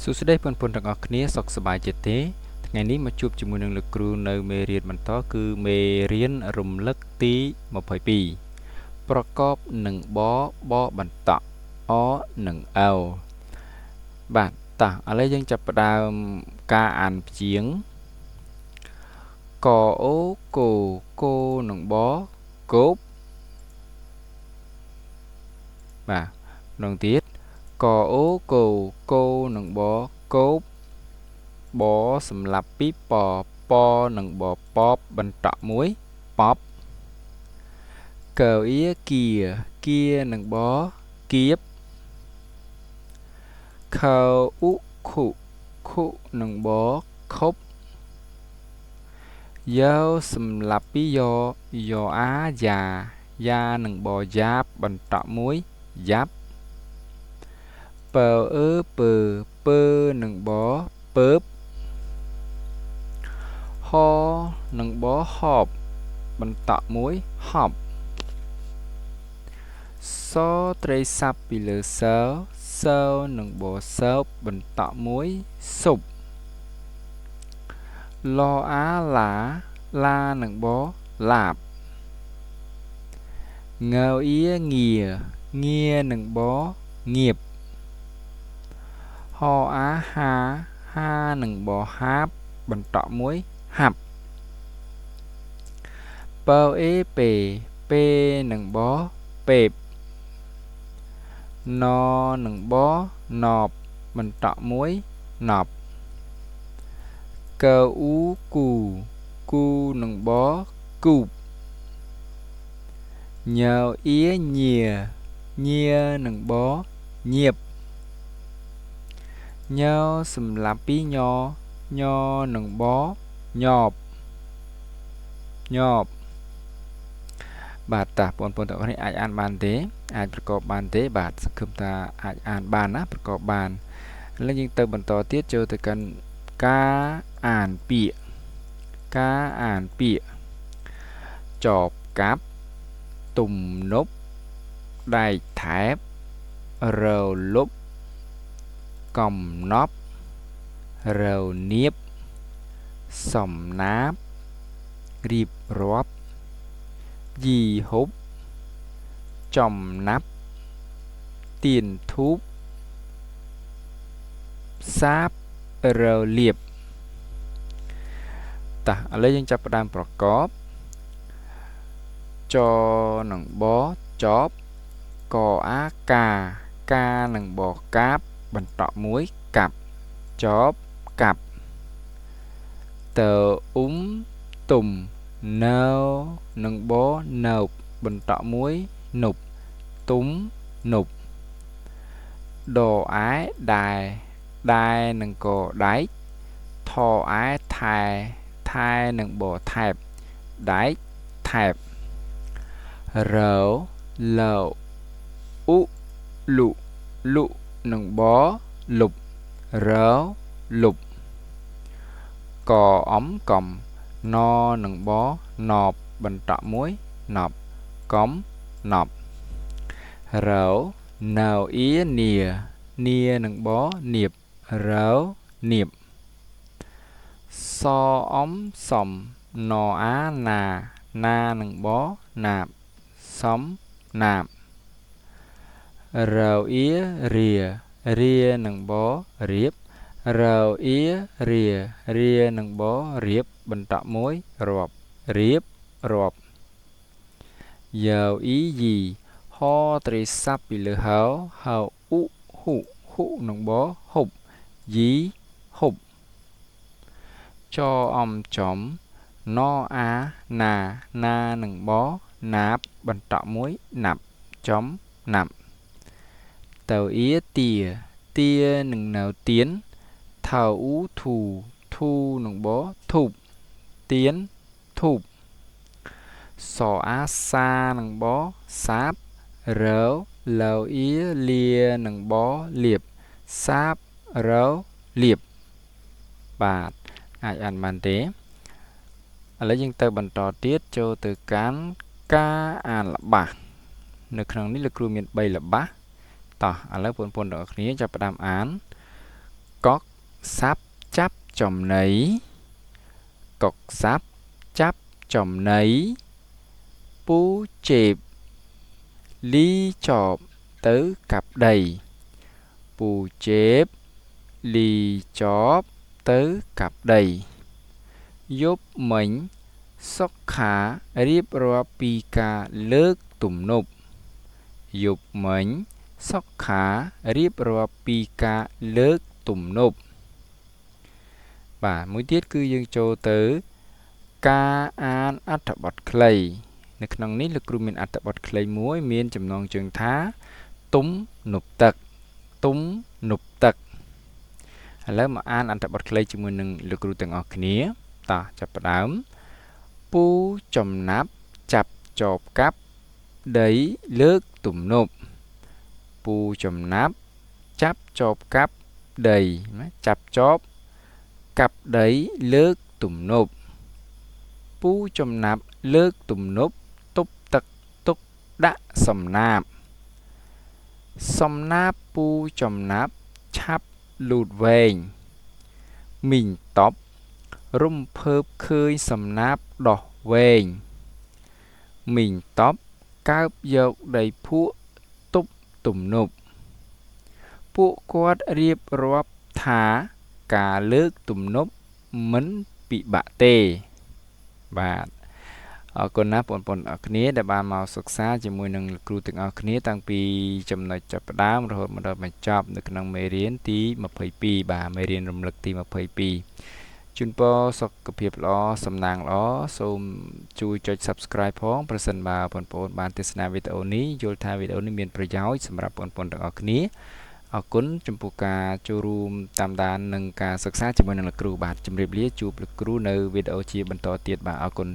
សួស្តីបងប្អូនទាំងអស់គ្នាសុខសប្បាយជាទេថ្ងៃនេះមកជួបជាមួយនឹងលោកគ្រូនៅមេរៀនបន្តគឺមេរៀនរំលឹកទី22ប្រកបនឹងបបន្តអនិងអោបាទតោះឥឡូវយើងចាប់ផ្ដើមការអានព្យាង្គកអូកូកូនឹងបគោបបាទម្ដងទៀតកអូកូកូនឹងបគោបបសម្រាប់ពីពពនឹងបពបបន្តមួយពបកៅអៀគៀគៀនឹងបគៀបខៅអ៊ុខុខុនឹងបខុបយោសម្រាប់ពីយោអាយ៉ានឹងបយ៉ាបបន្តមួយយ៉ាប់បើអឺពើនឹងបពើបហនឹងបហបបន្តមួយហប់សត្រីស័ព្ទពីលើសើនឹងបសើបបន្តមួយសុបលអាឡានឹងបឡាបងើអៀងានឹងបងៀបហអាហានឹងបហាបបន្តមួយហាប់បើអេពេនឹងបពេបណនឹងបណបបន្តមួយណប់កៅអ៊ូគូនឹងបគូបញើអៀញានឹងបញៀបញើសម្រាប់ពីញនឹងបញបបាទតាបងប្អូនទាំងអស់នេះអាចអានបានទេអាចប្រកបបានទេបាទសង្ឃឹមថាអាចអានបានណាប្រកបបានឥឡូវយើងទៅបន្តទៀតចូលទៅកាន់ការអានពាក្យចបកាប់ទំនប់ដែកថែបរលប់កំណប់រនៀបសំណាបរៀបរាប់យីហុបចំណាប់ទៀនធូបសាបរលៀបតោះឥឡូវយើងចាប់ផ្ដើមប្រកបចនឹងបចបកអាកានឹងបកាបបន្តមួយកាប់ចបកាប់តើទុំនៅនឹងបនៅបន្តមួយនប់ទុំនប់ដឯដែរនឹងកដែកថឯថែនឹងបថែបដែកថែបរើលើអ៊ុលុនឹងបលុបរើលុបកអំកំណនឹងបណបបន្តមួយណប់កំណប់រើនៅអៀនានឹងបនៀបរើនៀបសអំសំណអាណានឹងបណាបសំណាបរើអៀរានឹងបរៀបរើអៀរានឹងបរៀបបន្តមួយរាប់រៀបរាប់យោអ៊ីយីហត្រីស័ព្ទពីលើហៅអ៊ុហ៊ុនឹងបហុបយីហុបចអំចំណអាណានឹងបណាបបន្តមួយណាប់ចំណាប់ទៅអៀទានឹងនៅទៀនថៅអ៊ូធូនឹងបធូបទៀនធូបសអាសានឹងបសាបរើលើអ៊ីលានឹងបលៀបសាបរើលៀបបាទអាចអានបានទេឥឡូវយើងទៅបន្តទៀតចូលទៅកាន់ការអានល្បះនៅក្នុងនេះលោកគ្រូមាន3ល្បះតោះឥឡូវបងប្អូនទាំងអស់គ្នាចាប់ផ្ដើមអានក sắp chắp chòm nấy cọc sắp chắp chòm nấy pu chẹp ly chọp tứ cặp đầy pu chép ly chóp tứ cặp đầy giúp mình sóc khá riếp rọa pi ca lướt tùm nụp dục mình sóc khá riếp rọa pi ca lướt tùm nụp và mũi tiết cứ dương châu tới ca an át thập bọt clayในขณะนี้ลูกครูมีอัตบทเคลมวยมีจำนวนจึงท้าตุ้มหนุบตักตุ้มหนุบตักแล้วมาอ่านอัตบทเคลจำนวนหนึ่งลูกครูต่างออกนี้ต่อจับประดามปูจมนับจับจอบกับได้เลิกตุ่มนบปูจมนับจับจอบกับได้จับจอบกับได้เลิกตุ่มนบปูจมนับเลิกตุ่มนบตุบตักตุกดะสมนาบปูจมนับชับหลุดเวงมิงตอบรุ่มเพิบเคยสำนับดอกเวงมิงตอบก้าวโยกได้ผู้ตุบตุ่มนุบผู้กวาดเรียบรวบถากาเลิกตุ่มนุบเหมือนปีบะเตบาทคนนับปนๆนี้ได้บานมาศึกษาจมูกหนึ่งครูถึงนี้ตั้งปีจำนวนจับดามเรามาได้จับในขนมเมเรียนที่มาเผยปีบ่าเมเรียนรำลึกที่มาเผยปีจุนปอสกเพียบล้อสำนางล้อសូមជួយចុច Subscribe ផងប្រសិនបើបងប្អូនបានទស្សនាវីដេអូនេះយល់ថាវីដេអូនេះមានប្រយោជន៍សម្រាប់បងប្អូនទាំងអស់គ្នាអរគុណចំពោះការចូលរួមតាមដាននិងការសិក្សាជាមួយនឹងលោកគ្រូបាទជម្រាបលាជួបលោកគ្រូនៅវីដេអូជាបន្តទៀតបាទអរគុណ